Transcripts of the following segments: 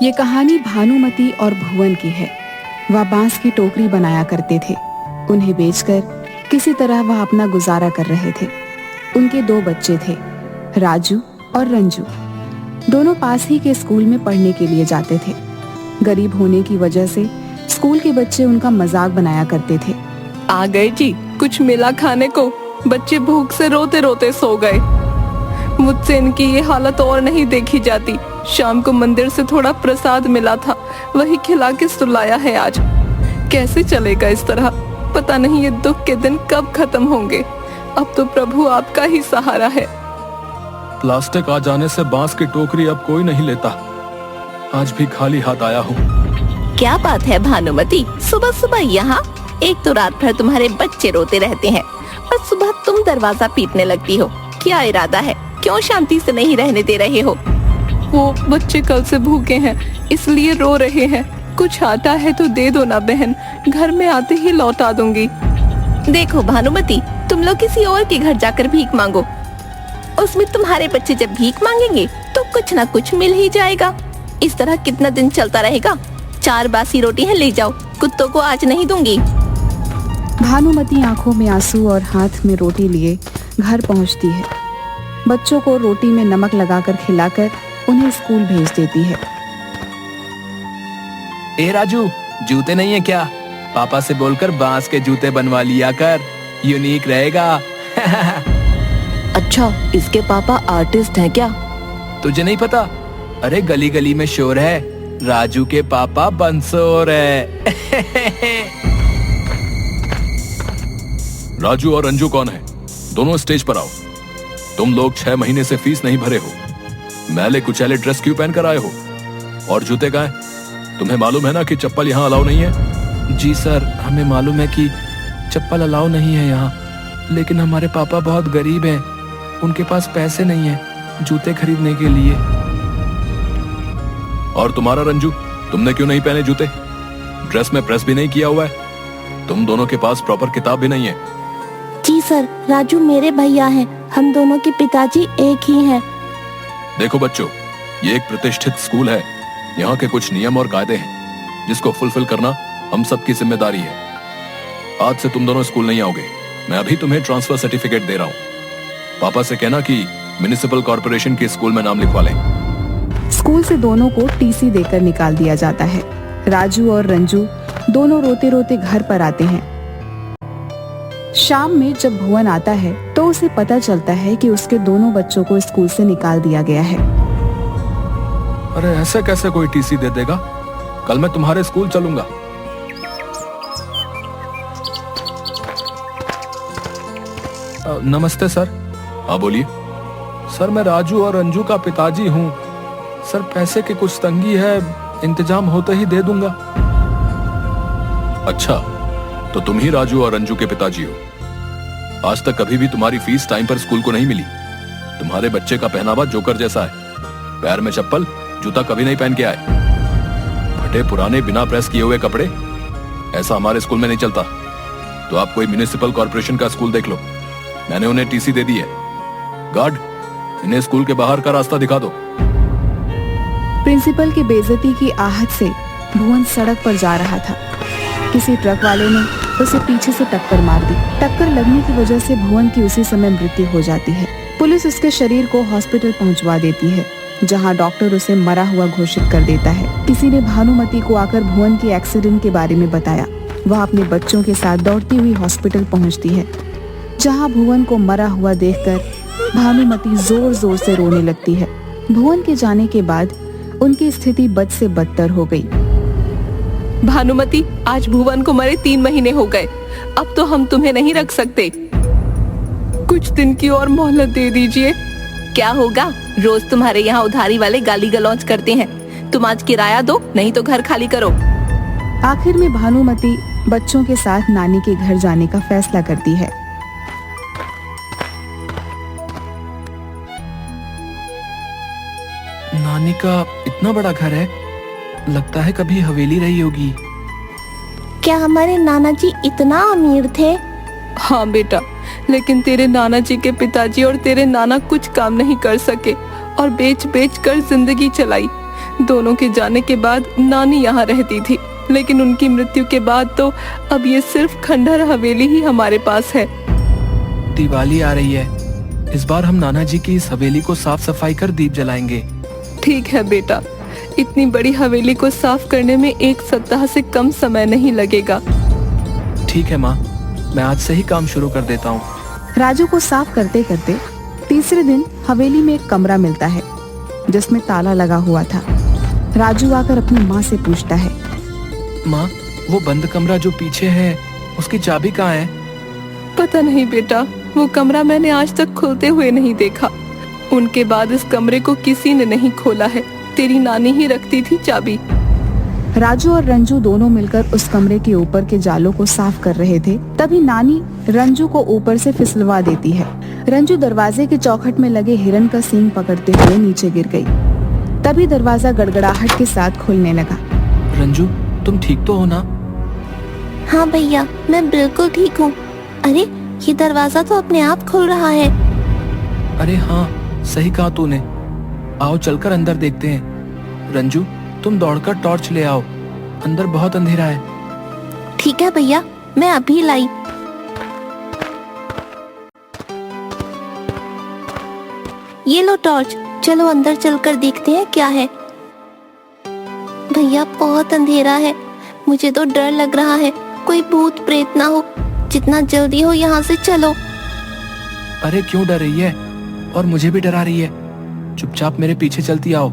ये कहानी भानुमति और भुवन की है। वह बांस की टोकरी बनाया करते थे। उन्हें बेचकर किसी तरह वह अपना गुजारा कर रहे थे। उनके 2 बच्चे थे, राजू और रंजू। दोनों पास ही के स्कूल में पढ़ने के लिए जाते थे। गरीब होने की वजह से स्कूल के बच्चे उनका मजाक बनाया करते थे। आ गए जी, कुछ मिला खाने को? बच्चे भूख से रोते रोते सो गए। मुझसे इनकी ये हालत और नहीं देखी जाती। शाम को मंदिर से थोड़ा प्रसाद मिला था, वही खिला के सुलाया है आज। कैसे चलेगा इस तरह? पता नहीं ये दुख के दिन कब खत्म होंगे। अब तो प्रभु आपका ही सहारा है। प्लास्टिक आ जाने से बांस की टोकरी अब कोई नहीं लेता। आज भी खाली हाथ आया हूँ। क्या बात है भानुमति, सुबह सुबह यहाँ? एक तो रात भर तुम्हारे बच्चे रोते रहते हैं और सुबह तुम दरवाजा पीटने लगती हो। क्या इरादा है? क्यों शांति से नहीं रहने दे रहे हो? वो बच्चे कल से भूखे हैं, इसलिए रो रहे हैं। कुछ आटा है तो दे दो ना बहन, घर में आते ही लौटा दूंगी। देखो भानुमति, तुम लोग किसी और के घर जाकर भीख मांगो। उसमें तुम्हारे बच्चे जब भीख मांगेंगे तो कुछ ना कुछ मिल ही जाएगा। इस तरह कितना दिन चलता रहेगा? 4 बासी रोटी है, ले जाओ, कुत्तों को आज नहीं दूंगी। भानुमति आंखों में आंसू और हाथ में रोटी लिए घर पहुंचती है। बच्चों को रोटी में नमक लगाकर खिलाकर उन्हें स्कूल भेज देती है। ए राजू, जूते नहीं है क्या? पापा से बोलकर बांस के जूते बनवा लिया कर, यूनिक रहेगा। अच्छा, इसके पापा आर्टिस्ट हैं क्या? तुझे नहीं पता? अरे गली गली में शोर है, राजू के पापा बंसोर है। राजू और रंजू कौन है? दोनों स्टेज पर आओ। तुम लोग 6 महीने से फीस नहीं भरे हो। मैले कुचैले ड्रेस क्यों पहन कर आए हो? और जूते कहाँ हैं? तुम्हें मालूम है ना कि चप्पल यहाँ अलाउ नहीं है? जी सर, हमें मालूम है कि चप्पल अलाउ नहीं है यहाँ, लेकिन हमारे पापा बहुत गरीब हैं। उनके पास पैसे नहीं है जूते खरीदने के लिए। और तुम्हारा रंजू, तुमने क्यों नहीं पहने जूते? ड्रेस में प्रेस भी नहीं किया हुआ है। तुम दोनों के पास प्रॉपर किताब भी नहीं है। जी सर, राजू मेरे भैया हैं, हम दोनों के पिताजी एक ही हैं। देखो बच्चों, ये एक प्रतिष्ठित स्कूल है। यहाँ के कुछ नियम और कायदे हैं जिसको फुलफिल करना हम सबकी जिम्मेदारी है। आज से तुम दोनों स्कूल नहीं आओगे। मैं अभी तुम्हें ट्रांसफर सर्टिफिकेट दे रहा हूँ। पापा से कहना कि म्युनिसिपल कॉर्पोरेशन के स्कूल में नाम लिखवा लें। स्कूल से दोनों को टीसी देकर निकाल दिया जाता है। राजू और रंजू दोनों रोते रोते घर पर आते हैं। शाम में जब भुवन आता है तो उसे पता चलता है कि उसके दोनों बच्चों को स्कूल से निकाल दिया गया है। अरे ऐसे कैसे कोई टीसी दे देगा? कल मैं तुम्हारे स्कूल चलूंगा। नमस्ते सर। हाँ बोलिए। सर, मैं राजू और रंजू का पिताजी हूँ। सर, पैसे की कुछ तंगी है, इंतजाम होते ही दे दूंगा। अच्छा, तो तुम ही राजू और रंजू के पिताजी हो। आज तक कभी भी तुम्हारी फीस टाइम पर स्कूल को नहीं मिली। तुम्हारे बच्चे का पहनावा जोकर जैसा है। पैर में चप्पल, जूता कभी नहीं पहन के आए। फटे पुराने बिना प्रेस किए हुए कपड़े, ऐसा हमारे स्कूल में नहीं चलता। तो आप कोई म्युनिसिपल कॉर्पोरेशन का स्कूल देख लो। मैंने उन्हें टीसी दे दी है। गार्ड, इन्हें स्कूल के बाहर का रास्ता दिखा दो। प्रिंसिपल की बेइज्जती की आहट से भुवन सड़क पर जा रहा था। किसी ट्रक वाले ने उसे पीछे से टक्कर मार दी। टक्कर लगने की वजह से भुवन की उसी समय मृत्यु हो जाती है। पुलिस उसके शरीर को हॉस्पिटल पहुंचवा देती है, जहां डॉक्टर उसे मरा हुआ घोषित कर देता है। किसी ने भानुमति को आकर भुवन के एक्सीडेंट के बारे में बताया। वह अपने बच्चों के साथ दौड़ती हुई हॉस्पिटल पहुंचती है, जहां भुवन को मरा हुआ देखकर भानुमति जोर जोर से रोने लगती है। भुवन के जाने के बाद उनकी स्थिति बद से बदतर हो गई। भानुमति, आज भुवन को मरे 3 महीने हो गए। अब तो हम तुम्हें नहीं रख सकते। कुछ दिन की और मोहलत दे दीजिए। क्या होगा? रोज तुम्हारे यहाँ उधारी वाले गाली गलौज करते हैं। तुम आज किराया दो, नहीं तो घर खाली करो। आखिर में भानुमति बच्चों के साथ नानी के घर जाने का फैसला करती है। नानी का इतना बड़ा घर है, लगता है कभी हवेली रही होगी। क्या हमारे नाना जी इतना अमीर थे? हाँ बेटा, लेकिन तेरे नाना जी के पिताजी और तेरे नाना कुछ काम नहीं कर सके और बेच बेच कर जिंदगी चलाई। दोनों के जाने के बाद नानी यहाँ रहती थी, लेकिन उनकी मृत्यु के बाद तो अब ये सिर्फ खंडहर हवेली ही हमारे पास है। दिवाली आ रही है, इस बार हम नाना जी की इस हवेली को साफ सफाई कर दीप जलाएंगे। ठीक है बेटा, इतनी बड़ी हवेली को साफ करने में 1 सप्ताह से कम समय नहीं लगेगा। ठीक है माँ, मैं आज से ही काम शुरू कर देता हूँ। राजू को साफ करते करते तीसरे दिन हवेली में एक कमरा मिलता है जिसमें ताला लगा हुआ था। राजू आकर अपनी माँ से पूछता है, माँ, वो बंद कमरा जो पीछे है, उसकी चाबी कहाँ है? पता नहीं बेटा, वो कमरा मैंने आज तक खुलते हुए नहीं देखा। उनके बाद इस कमरे को किसी ने नहीं खोला है। तेरी नानी ही रखती थी चाबी। राजू और रंजू दोनों मिलकर उस कमरे के ऊपर के जालों को साफ कर रहे थे। तभी नानी रंजू को ऊपर से फिसलवा देती है। रंजू दरवाजे के चौखट में लगे हिरन का सींग पकड़ते हुए नीचे गिर गई। तभी दरवाजा गड़गड़ाहट के साथ खुलने लगा। रंजू, तुम ठीक तो हो ना? हाँ भैया, मैं बिल्कुल ठीक हूँ। अरे, ये दरवाजा तो अपने आप खुल रहा है। अरे हाँ, सही कहा तूने। आओ चलकर अंदर देखते हैं। रंजू, तुम दौड़कर टॉर्च ले आओ, अंदर बहुत अंधेरा है। ठीक है भैया, मैं अभी लाई। ये लो टॉर्च, चलो अंदर चलकर देखते हैं क्या है। भैया, बहुत अंधेरा है, मुझे तो डर लग रहा है, कोई भूत प्रेत ना हो। जितना जल्दी हो यहाँ से चलो। अरे क्यों डर रही है? और मुझे भी डरा रही है। चुपचाप मेरे पीछे चलती आओ।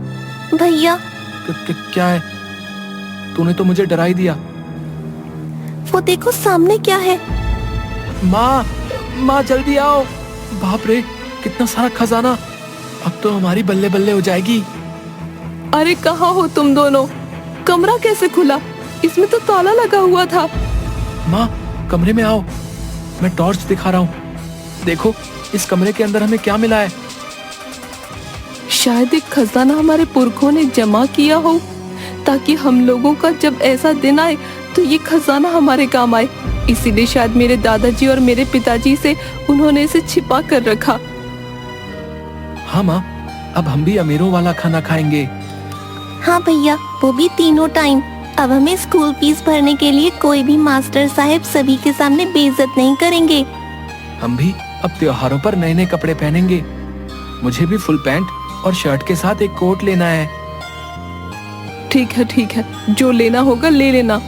भैया, क्या है? तूने तो मुझे डरा ही दिया। वो देखो सामने क्या है। माँ जल्दी आओ। बाप रे, कितना सारा खजाना, अब तो हमारी बल्ले बल्ले हो जाएगी। अरे कहाँ हो तुम दोनों? कमरा कैसे खुला? इसमें तो ताला लगा हुआ था। माँ, कमरे में आओ, मैं टॉर्च दिखा रहा हूँ। देखो इस कमरे के अंदर हमें क्या मिला है। शायद एक खजाना हमारे पुरखों ने जमा किया हो, ताकि हम लोगों का जब ऐसा दिन आए तो ये खजाना हमारे काम आए। इसीलिए शायद मेरे दादाजी और मेरे पिताजी से उन्होंने इसे छिपा कर रखा। हाँ माँ, अब हम भी अमीरों वाला खाना खाएंगे। हाँ भैया, वो भी तीनों टाइम। अब हमें स्कूल फीस भरने के लिए कोई भी मास्टर साहब सभी के सामने बेइज्जत नहीं करेंगे। हम भी अब त्योहारों पर नए नए कपड़े पहनेंगे। मुझे भी फुल पैंट और शर्ट के साथ एक कोट लेना है। ठीक है, जो लेना होगा ले लेना।